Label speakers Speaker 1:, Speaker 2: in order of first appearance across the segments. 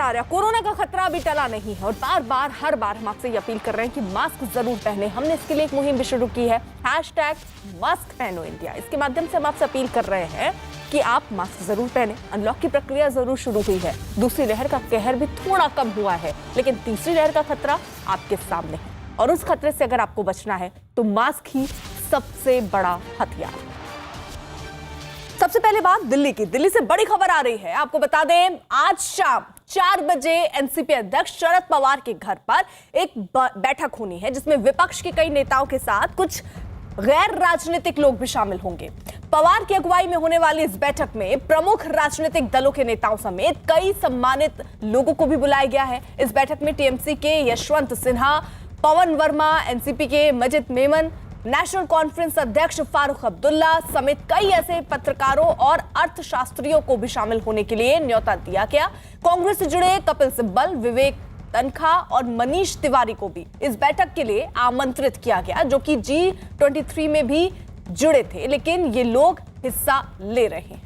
Speaker 1: जा रहा है, कोरोना का खतरा अभी टला नहीं है और बार बार हर बार हम आपसे ये अपील कर रहे हैं कि मास्क जरूर पहने। हमने इसके लिए एक मुहिम भी शुरू की है, #मास्क-पहनो-इंडिया। इसके माध्यम से हम आपसे अपील कर रहे हैं कि आप मास्क जरूर पहने। अनलॉक की प्रक्रिया जरूर शुरू हुई है, दूसरी लहर का कहर भी थोड़ा कम हुआ है, लेकिन तीसरी लहर का खतरा आपके सामने है और उस खतरे से अगर आपको बचना है तो मास्क ही सबसे बड़ा हथियार। सबसे पहले बात दिल्ली से बड़ी खबर आ रही है। आपको बता दें, आज शाम 4 बजे एनसीपी अध्यक्ष शरद पवार के घर पर एक बैठक होनी है, जिसमें विपक्ष के कई नेताओं के साथ कुछ गैर राजनीतिक लोग भी शामिल होंगे। पवार की अगुवाई में होने वाली इस बैठक में प्रमुख राजनीतिक दलों के नेताओं समेत कई सम्मानित लोगों को भी बुलाया गया है। इस बैठक में टीएमसी के यशवंत सिन्हा, पवन वर्मा, एनसीपी के मजिद मेमन, नेशनल कॉन्फ्रेंस अध्यक्ष फारूक अब्दुल्ला समेत कई ऐसे पत्रकारों और अर्थशास्त्रियों को भी शामिल होने के लिए न्योता दिया गया। कांग्रेस से जुड़े कपिल सिब्बल, विवेक तनखा और मनीष तिवारी को भी इस बैठक के लिए आमंत्रित किया गया, जो कि G23 में भी जुड़े थे, लेकिन ये लोग हिस्सा ले रहे हैं।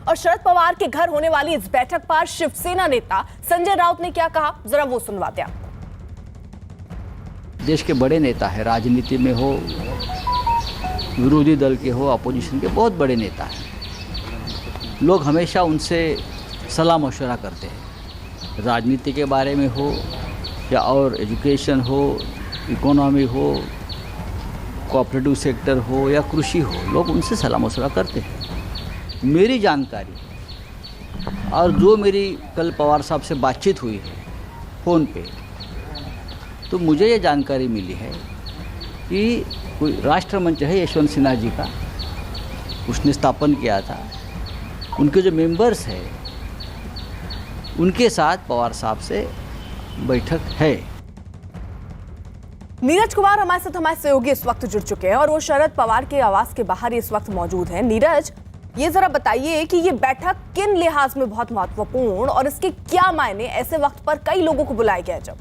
Speaker 1: और शरद पवार के घर होने वाली इस बैठक पर शिवसेना नेता संजय राउत ने क्या कहा, जरा वो सुनवाते हैं आपको।
Speaker 2: देश के बड़े नेता है, राजनीति में हो, विरोधी दल के हो, अपोजिशन के बहुत बड़े नेता हैं। लोग हमेशा उनसे सलाह मशवरा करते हैं, राजनीति के बारे में हो या और एजुकेशन हो, इकोनॉमी हो, कोऑपरेटिव सेक्टर हो या कृषि हो, लोग उनसे सलाह मशवरा करते हैं। मेरी जानकारी और जो मेरी कल पवार साहब से बातचीत हुई है फ़ोन पे, तो मुझे ये जानकारी मिली है कि कोई राष्ट्रमंच है यशवंत सिन्हा जी का, उसने स्थापन किया था, उनके जो मेंबर्स हैं उनके साथ पवार साहब से बैठक है।
Speaker 1: नीरज कुमार हमारे सहयोगी इस वक्त जुड़ चुके हैं और वो शरद पवार के आवास के बाहर इस वक्त मौजूद हैं। नीरज, ये जरा बताइए कि ये बैठक किन लिहाज में बहुत महत्वपूर्ण और इसके क्या मायने ऐसे वक्त पर कई लोगों को बुलाया गया जब?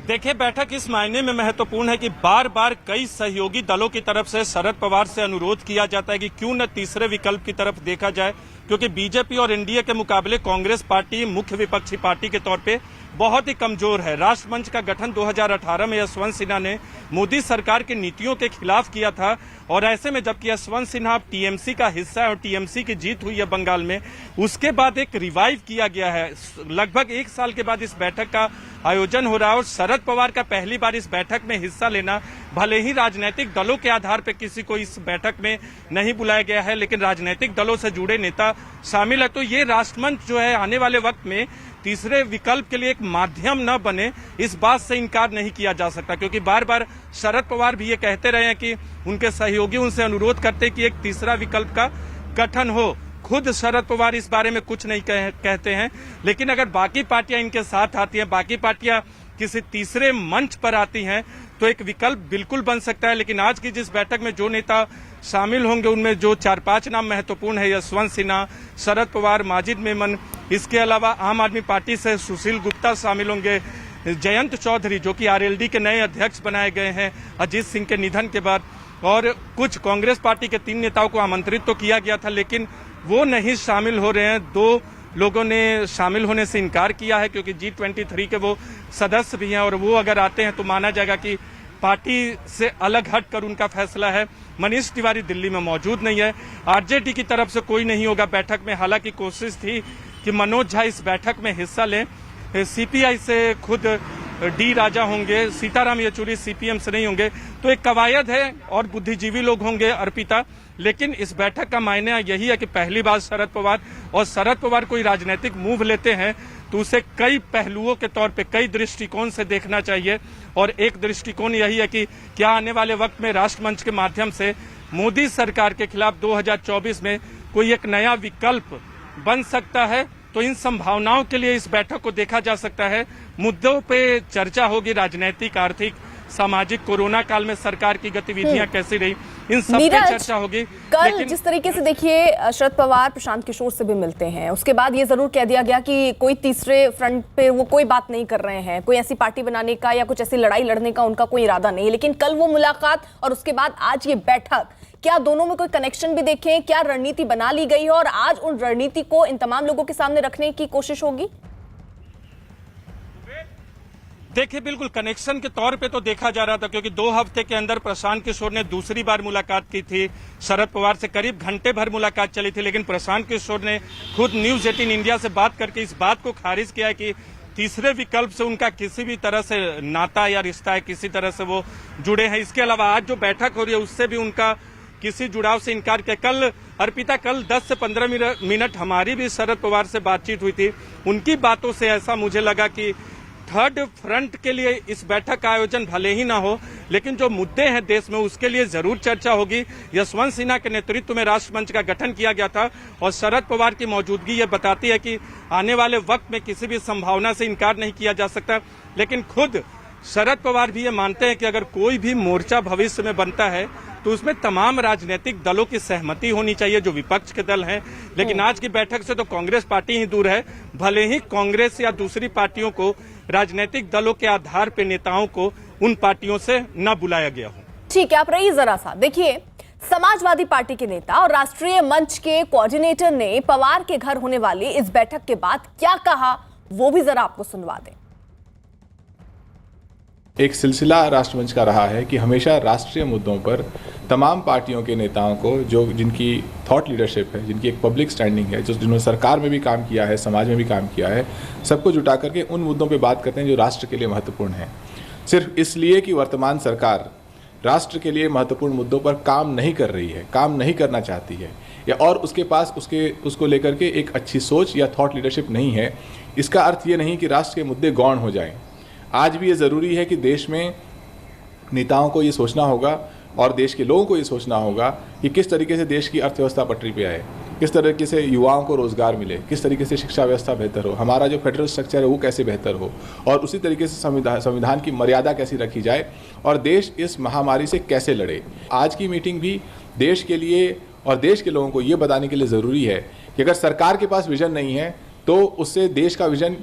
Speaker 3: देखिए, बैठक इस मायने में महत्वपूर्ण है कि बार बार कई सहयोगी दलों की तरफ से शरद पवार से अनुरोध किया जाता है कि क्यों न तीसरे विकल्प की तरफ देखा जाए, क्योंकि बीजेपी और एनडीए के मुकाबले कांग्रेस पार्टी मुख्य विपक्षी पार्टी के तौर पे बहुत ही कमजोर है। राष्ट्रमंच का गठन 2018 में यशवंत सिन्हा ने मोदी सरकार की नीतियों के खिलाफ किया था और ऐसे में जबकि यशवंत सिन्हा टीएमसी का हिस्सा है और टीएमसी की जीत हुई है बंगाल में, उसके बाद एक रिवाइव किया गया है। लगभग 1 साल के बाद इस बैठक का आयोजन हो रहा है और शरद पवार का पहली बार इस बैठक में हिस्सा लेना, भले ही राजनीतिक दलों के आधार पर किसी को इस बैठक में नहीं बुलाया गया है, लेकिन राजनीतिक दलों से जुड़े नेता शामिल है। तो ये राष्ट्रमंच जो है आने वाले वक्त में तीसरे विकल्प के लिए एक माध्यम न बने, इस बात से इनकार नहीं किया जा सकता, क्योंकि बार बार शरद पवार भी ये कहते रहे हैं कि उनके सहयोगी उनसे अनुरोध करते हैं कि एक तीसरा विकल्प का गठन हो। खुद शरद पवार इस बारे में कुछ नहीं कहते हैं, लेकिन अगर बाकी पार्टियां इनके साथ आती हैं, बाकी पार्टियां किसी तीसरे मंच पर आती हैं, तो एक विकल्प बिल्कुल बन सकता है। लेकिन आज की जिस बैठक में जो नेता शामिल होंगे उनमें जो 4-5 नाम महत्वपूर्ण है, यशवंत सिन्हा, शरद पवार, माजिद मेमन, इसके अलावा आम आदमी पार्टी से सुशील गुप्ता शामिल होंगे, जयंत चौधरी जो कि आरएलडी के नए अध्यक्ष बनाए गए हैं अजीत सिंह के निधन के बाद, और कुछ कांग्रेस पार्टी के 3 नेताओं को आमंत्रित तो किया गया था लेकिन वो नहीं शामिल हो रहे हैं। 2 लोगों ने शामिल होने से इनकार किया है क्योंकि G23 के वो सदस्य भी हैं और वो अगर आते हैं तो माना जाएगा कि पार्टी से अलग हटकर उनका फैसला है। मनीष तिवारी दिल्ली में मौजूद नहीं है। आरजेडी की तरफ से कोई नहीं होगा बैठक में, हालांकि कोशिश थी कि मनोज झा इस बैठक में हिस्सा लें। सीपीआई से खुद डी राजा होंगे, सीताराम येचुरी सीपीएम से नहीं होंगे, तो एक कवायद है और बुद्धिजीवी लोग होंगे, अर्पिता। लेकिन इस बैठक का मायने यही है कि पहली बार शरद पवार कोई राजनीतिक मूव लेते हैं तो उसे कई पहलुओं के तौर पे, कई दृष्टिकोण से देखना चाहिए। और एक दृष्टिकोण यही है कि क्या आने वाले वक्त में राष्ट्रमंच के माध्यम से मोदी सरकार के खिलाफ 2024 में कोई एक नया विकल्प बन सकता है। तो इन संभावनाओं के लिए इस बैठक को देखा जा सकता है। मुद्दों पे चर्चा होगी, राजनीतिक, आर्थिक, सामाजिक कोरोना काल में सरकार की गतिविधियां कैसी रही, इन सब पे
Speaker 1: नीरज,
Speaker 3: चर्चा होगी।
Speaker 1: कल जिस तरीके से देखिए शरद पवार प्रशांत किशोर से भी मिलते हैं, उसके बाद ये जरूर कह दिया गया कि कोई तीसरे फ्रंट पे वो कोई बात नहीं कर रहे हैं, कोई ऐसी पार्टी बनाने का या कुछ ऐसी लड़ाई लड़ने का उनका कोई इरादा नहीं। लेकिन कल वो मुलाकात और उसके बाद आज ये बैठक, क्या दोनों में कोई कनेक्शन भी देखें, क्या रणनीति बना ली गई है और आज उन रणनीति को इन तमाम लोगों के सामने रखने की कोशिश होगी?
Speaker 3: देखिए, बिल्कुल कनेक्शन के तौर पे तो देखा जा रहा था, क्योंकि 2 हफ्ते के अंदर प्रशांत किशोर ने दूसरी बार मुलाकात की थी शरद पवार से, करीब घंटे भर मुलाकात चली थी। लेकिन प्रशांत किशोर ने खुद न्यूज 18 इंडिया से बात करके इस बात को खारिज किया है कि तीसरे विकल्प से उनका किसी भी तरह से नाता या रिश्ता है, किसी तरह से वो जुड़े हैं। इसके अलावा आज जो बैठक हो रही है उससे भी उनका किसी जुड़ाव से इनकार किया। कल अर्पिता, कल 10 से 15 मिनट हमारी भी शरद पवार से बातचीत हुई थी। उनकी बातों से ऐसा मुझे लगा कि थर्ड फ्रंट के लिए इस बैठक का आयोजन भले ही ना हो, लेकिन जो मुद्दे हैं देश में उसके लिए जरूर चर्चा होगी। यशवंत सिन्हा के नेतृत्व में राष्ट्रमंच का गठन किया गया था और शरद पवार की मौजूदगी ये बताती है कि आने वाले वक्त में किसी भी संभावना से इनकार नहीं किया जा सकता। लेकिन खुद शरद पवार भी ये मानते हैं कि अगर कोई भी मोर्चा भविष्य में बनता है तो उसमें तमाम राजनीतिक दलों की सहमति होनी चाहिए, जो विपक्ष के दल हैं। लेकिन आज की बैठक से तो कांग्रेस पार्टी ही दूर है, भले ही कांग्रेस या दूसरी पार्टियों को, राजनीतिक दलों के आधार पर नेताओं को उन पार्टियों से न बुलाया गया हो।
Speaker 1: ठीक है, आप रहिए जरा सा। देखिए, समाजवादी पार्टी के नेता और राष्ट्रीय मंच के कोऑर्डिनेटर ने पवार के घर होने वाली इस बैठक के बाद क्या कहा, वो भी जरा आपको सुनवा दें।
Speaker 4: एक सिलसिला राष्ट्रमंच का रहा है कि हमेशा राष्ट्रीय मुद्दों पर तमाम पार्टियों के नेताओं को, जिनकी थॉट लीडरशिप है, जिनकी एक पब्लिक स्टैंडिंग है, जिन्होंने सरकार में भी काम किया है, समाज में भी काम किया है, सबको जुटा करके उन मुद्दों पे बात करते हैं जो राष्ट्र के लिए महत्वपूर्ण है। सिर्फ इसलिए कि वर्तमान सरकार राष्ट्र के लिए महत्वपूर्ण मुद्दों पर काम नहीं कर रही है, काम नहीं करना चाहती है, या और उसके पास उसको लेकर के एक अच्छी सोच या थॉट लीडरशिप नहीं है, इसका अर्थ ये नहीं कि राष्ट्र के मुद्दे गौण हो जाएं। आज भी ये ज़रूरी है कि देश में नेताओं को ये सोचना होगा और देश के लोगों को ये सोचना होगा कि किस तरीके से देश की अर्थव्यवस्था पटरी पे आए, किस तरीके से युवाओं को रोज़गार मिले, किस तरीके से शिक्षा व्यवस्था बेहतर हो, हमारा जो फेडरल स्ट्रक्चर है वो कैसे बेहतर हो, और उसी तरीके से संविधान की मर्यादा कैसी रखी जाए और देश इस महामारी से कैसे लड़े। आज की मीटिंग भी देश के लिए और देश के लोगों को ये बताने के लिए ज़रूरी है कि अगर सरकार के पास विज़न नहीं है तो उससे देश का विज़न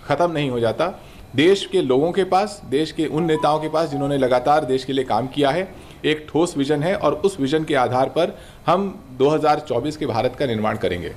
Speaker 4: ख़त्म नहीं हो जाता। देश के लोगों के पास, देश के उन नेताओं के पास जिन्होंने लगातार देश के लिए काम किया है, एक ठोस विजन है और उस विजन के आधार पर हम 2024 के भारत का निर्माण करेंगे।